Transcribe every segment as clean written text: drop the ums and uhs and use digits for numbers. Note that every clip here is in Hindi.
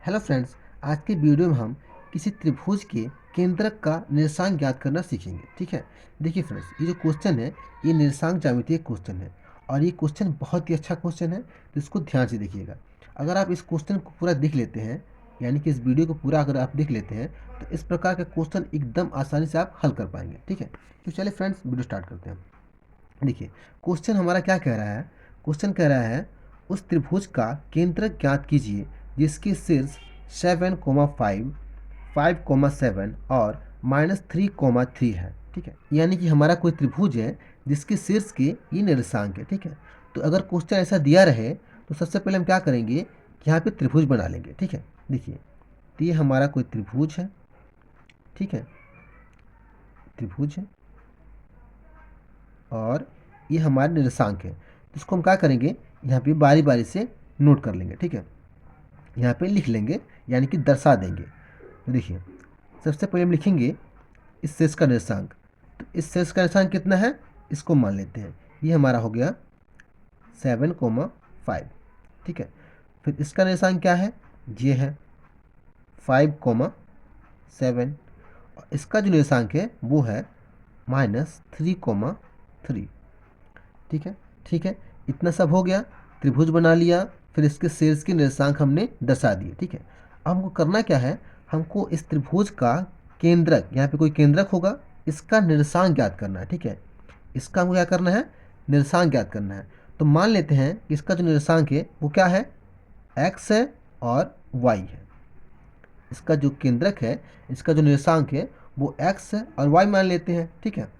हेलो फ्रेंड्स, आज के वीडियो में हम किसी त्रिभुज के केंद्रक का निर्देशांक ज्ञात करना सीखेंगे। ठीक है, देखिए फ्रेंड्स, ये जो क्वेश्चन है ये निर्देशांक ज्यामितीय क्वेश्चन है और ये क्वेश्चन बहुत ही अच्छा क्वेश्चन है, तो इसको ध्यान से देखिएगा। अगर आप इस क्वेश्चन को पूरा देख लेते हैं, यानी कि इस वीडियो को पूरा अगर आप देख लेते हैं, तो इस प्रकार का क्वेश्चन एकदम आसानी से आप हल कर पाएंगे। ठीक है, तो चलिए फ्रेंड्स वीडियो स्टार्ट करते हैं। देखिए क्वेश्चन हमारा क्या कह रहा है। क्वेश्चन कह रहा है उस त्रिभुज का केंद्रक ज्ञात कीजिए जिसकी शीर्ष 7,5, 5,7 और -3,3 है। ठीक है, यानी कि हमारा कोई त्रिभुज है जिसके शीर्ष के ये निर्देशांक है। ठीक है, तो अगर क्वेश्चन ऐसा दिया रहे तो सबसे पहले हम क्या करेंगे, यहाँ पे त्रिभुज बना लेंगे। ठीक है, देखिए तो ये हमारा कोई त्रिभुज है। ठीक है, त्रिभुज है और ये हमारे निर्देशांक है, तो इसको हम क्या करेंगे, यहाँ पे बारी बारी से नोट कर लेंगे। ठीक है, यहाँ पे लिख लेंगे, यानी कि दर्शा देंगे। तो देखिए सबसे पहले हम लिखेंगे इस शेष का निर्देशांक। तो इस शेष का निर्देशांक कितना है, इसको मान लेते हैं, ये हमारा हो गया 7,5। ठीक है, फिर इसका निर्देशांक क्या है, ये है 5,7 और इसका जो निर्देशांक है वो है -3,3। ठीक है, ठीक है, इतना सब हो गया, त्रिभुज बना लिया, फिर इसके शीर्ष के निर्देशांक हमने दर्शा दिए। ठीक है, अब हमको करना क्या है, हमको इस त्रिभुज का केंद्रक, यहाँ पे कोई केंद्रक होगा, इसका निर्देशांक ज्ञात करना है। ठीक है, इसका हमको क्या करना है, निर्देशांक ज्ञात करना है। तो मान लेते हैं इसका जो निर्देशांक है वो क्या है, x है और y है। इसका जो केंद्रक है, इसका जो निर्देशांक है वो x है और y मान लेते हैं। ठीक है,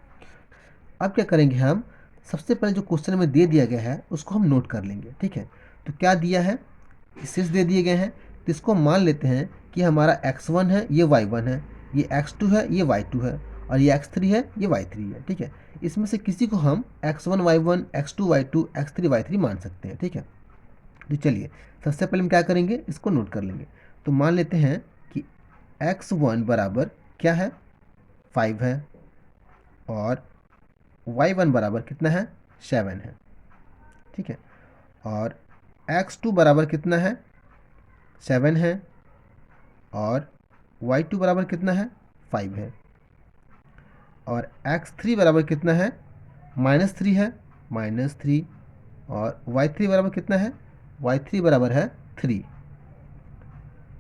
अब क्या करेंगे हम, सबसे पहले जो क्वेश्चन में दे दिया गया है उसको हम नोट कर लेंगे। ठीक है, तो क्या दिया है, शीर्ष दे दिए गए हैं, तो इसको मान लेते हैं कि हमारा x1 है, ये y1 है, ये x2 है, ये y2 है और ये x3 है, ये y3 है। ठीक है, इसमें से किसी को हम x1 y1, x2 y2, x3 y3 मान सकते हैं। ठीक है, तो चलिए सबसे पहले हम क्या करेंगे, इसको नोट कर लेंगे। तो मान लेते हैं कि x1 बराबर क्या है, 5 है और y1 बराबर कितना है, 7 है। ठीक है, और x2 बराबर कितना है, 7 है और y2 बराबर कितना है, 5 है और x3 बराबर कितना है, -3 है, -3 और y3 बराबर कितना है, y3 बराबर है 3।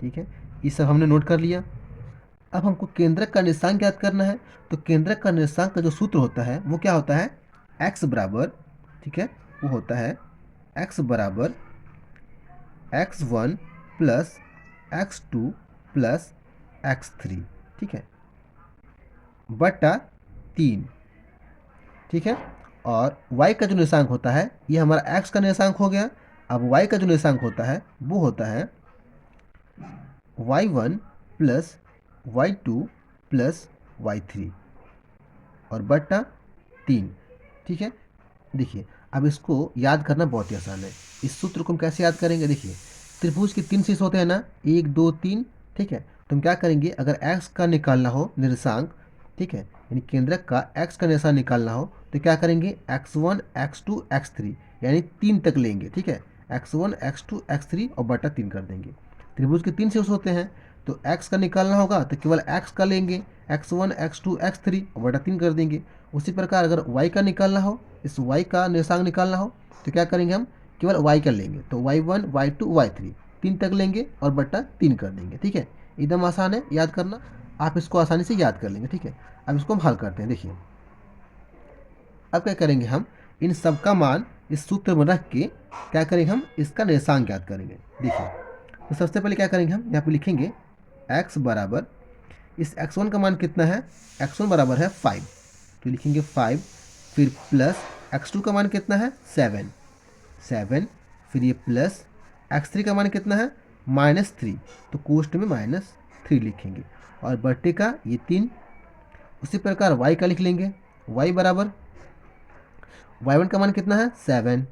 ठीक है, ये सब हमने नोट कर लिया। अब हमको केंद्रक का निर्देशांक ज्ञात करना है। तो केंद्रक का निर्देशांक का जो सूत्र होता है वो क्या होता है, x बराबर, ठीक है, वो होता है x बराबर x1 plus x2 plus x3। ठीक है, बटा 3। ठीक है, और y का जो निर्देशांक होता है, ये हमारा x का निर्देशांक हो गया। अब y का जो निर्देशांक होता है वो होता है y1 plus y2 plus y3 और बटा 3। ठीक है, देखिए अब इसको याद करना बहुत ही आसान है। इस सूत्र को हम कैसे याद करेंगे, देखिए त्रिभुज के 3 शीर्ष होते हैं ना, 1 2 3। ठीक है, तो हम क्या करेंगे, अगर x का निकालना हो निर्देशांक, ठीक है, यानी केंद्रक का x का निर्देशांक निकालना हो तो क्या करेंगे, x1 x2 x3 यानी 3 तक लेंगे। ठीक है, x1 x2 x3 और बटा 3 कर देंगे। त्रिभुज के 3 शीर्ष होते हैं, तो x का निकालना होगा तो केवल x का लेंगे, x1 x2 x3 और बटा 3 कर देंगे। उसी प्रकार अगर y का निकालना हो, इस y का निर्देशांक निकालना हो तो क्या करेंगे, हम केवल y का लेंगे, तो y1 y2 y3 3 तक लेंगे और बटा 3 कर देंगे। ठीक है, एकदम आसान है याद करना, आप इसको आसानी से याद कर लेंगे। ठीक है, अब इसको हम हल करते हैं। देखिए अब क्या करेंगे, हम इन सब का मान इस सूत्र में रख के क्या करेंगे, हम इसका निर्देशांक ज्ञात करेंगे। देखिए तो सबसे पहले क्या करेंगे, हम यहाँ पे लिखेंगे x बराबर, इस x1 का मान कितना है, x1 बराबर है 5, तो लिखेंगे 5, फिर प्लस x2 का मान कितना है, 7, फिर ये प्लस x3 का मान कितना है, -3, तो कोष्ठ में -3 लिखेंगे और बट्टे का ये 3। उसी प्रकार y का लिख लेंगे, y बराबर y1 का मान कितना है, 7,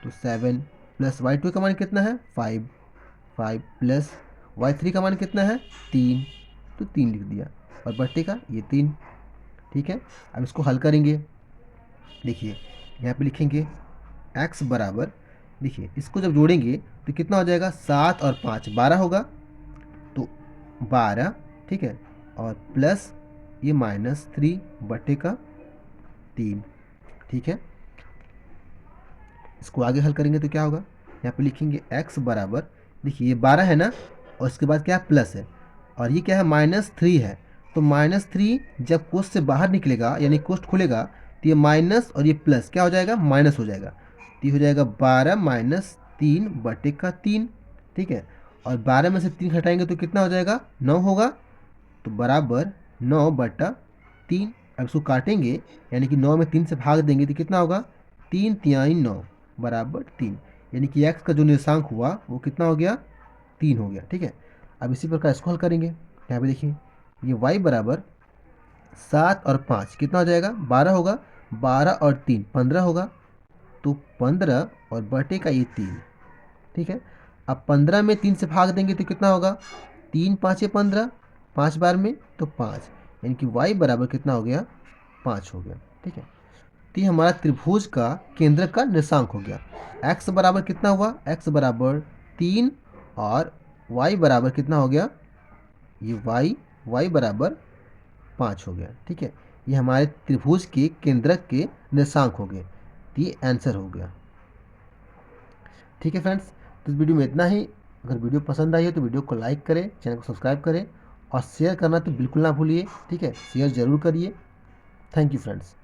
तो 7 प्लस y2 का मान कितना है, 5 प्लस y3 का मान कितना है, 3, तो 3 लिख दिया और बट्टे का ये 3। ठीक है, अब इसको हल करेंगे। देखिए यहाँ पे लिखेंगे x बराबर, देखिए इसको जब जोड़ेंगे तो कितना हो जाएगा, 7 और 5 12 होगा, 12, ठीक है, और प्लस ये -3/3, ठीक है। इसको आगे हल करेंगे तो क्या होगा, यहाँ पे लिखेंगे x बराबर, देखिए ये 12 है ना, और इसके बाद क्या है, प्लस है, और ये क्या है, -3 है। तो -3 जब कोष्ठ से बाहर निकलेगा यानी कोष्ठ खुलेगा तो ये माइनस और ये प्लस क्या हो जाएगा, माइनस हो जाएगा। तो ये हो जाएगा 12 - 3/3, ठीक है। और 12 में से 3 हटाएंगे तो कितना हो जाएगा, 9 होगा। तो बराबर 9/3। अब इसको काटेंगे यानी कि 9 में 3 से भाग देंगे तो कितना होगा, 3×9 बराबर 3, यानी कि x का जो निर्देशांक हुआ वो कितना हो गया, 3 हो गया, ठीक है। अब इसी प्रकार इसको हल करेंगे, यहाँ पे देखिए ये y बराबर 7 और 5 कितना हो जाएगा, 12 होगा, 12 और 3 15 होगा, तो 15 और बटे का ये 3, ठीक है। अब 15 में 3 से भाग देंगे तो कितना होगा, 3×5 = 15, 5 बार में तो 5, यानी कि y बराबर कितना हो गया, 5 हो गया, ठीक है। तो ये हमारा त्रिभुज का केंद्र का निर्देशांक हो गया। x बराबर कितना हुआ, x बराबर 3 और y बराबर कितना हो गया, ये y बराबर 5 हो गया, ठीक है। ये हमारे त्रिभुज के केंद्रक के निर्देशांक हो गए, तो ये आंसर हो गया, ठीक है फ्रेंड्स। तो इस वीडियो में इतना ही। अगर वीडियो पसंद आई है तो वीडियो को लाइक करें, चैनल को सब्सक्राइब करें और शेयर करना तो बिल्कुल ना भूलिए, ठीक है, शेयर ज़रूर करिए। Thank you friends.